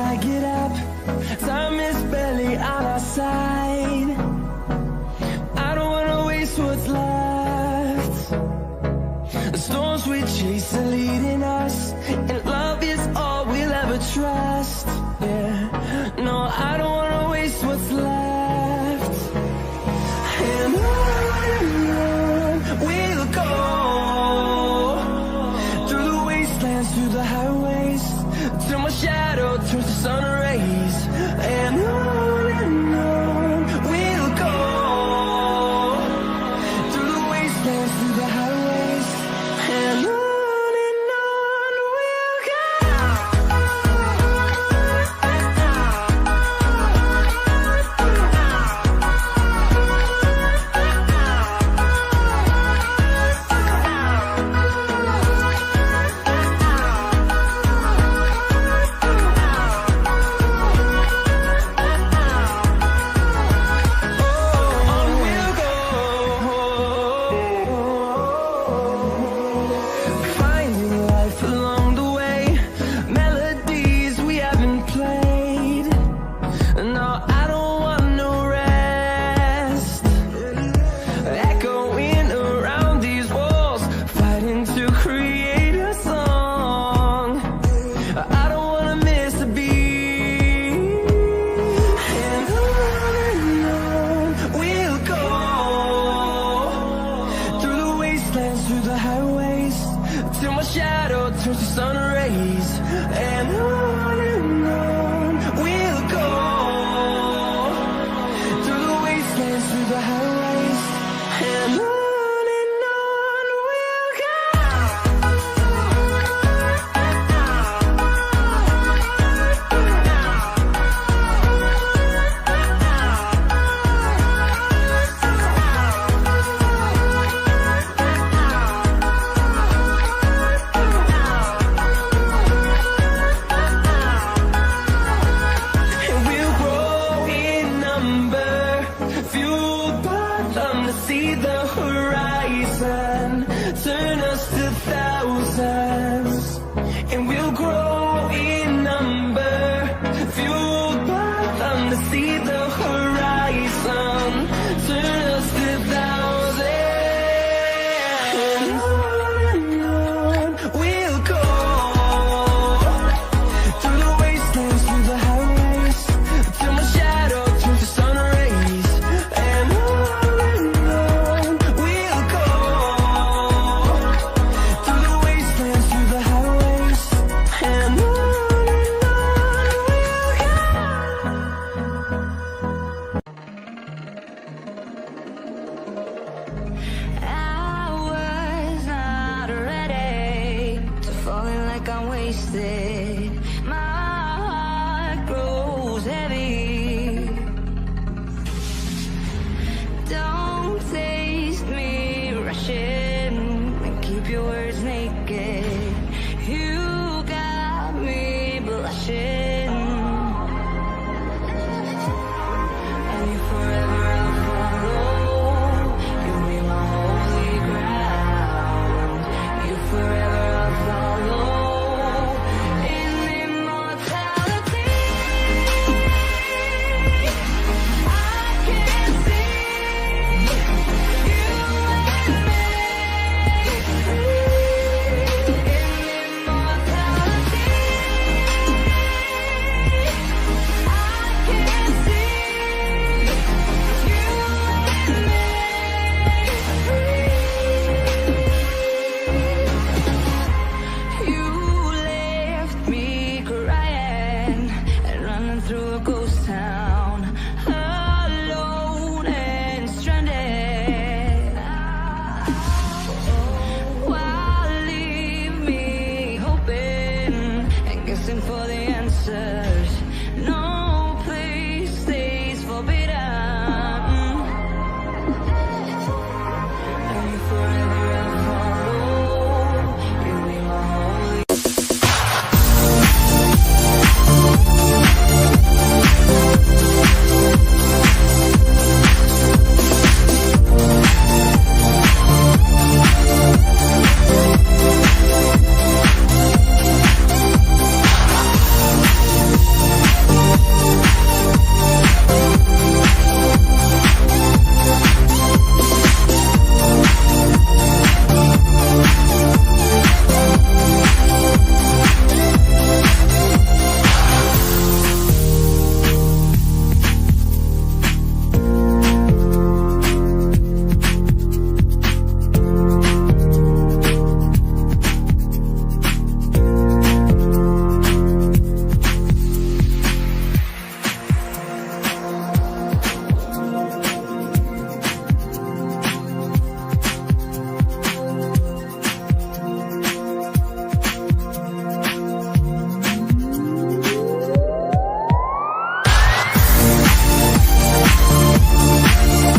I get up, time is barely on our side. I don't wanna waste what's left. The storms we chase are leading us, and love is all we'll ever trust. Yeah, no, I don't wanna waste what's left. And on we'll go, through the wastelands, through the highways, till my shadow turns to sun rays. And on we'll go, through the wastelands, through the highways, and on we'll go. Through the highways, till my shadow turns to sun rays. And on we'll go, through the wastelands, through the highways, and on we'll go. See the horizon, turn us to thousands, and we'll grow in number, fueled by them to see the horizon, turn us to thousands, and on we'll go, through the wastelands, through the highways, till my shadow turns to sun rays. And I'm wasted, my heart grows heavy. Don't taste me rushing, and keep your words naked. You got me blushing, and you forever I'll follow. You'll be my holy ground. You forever I'll follow. Through a ghost town, alone and stranded. Why leave me hoping and guessing for the answer?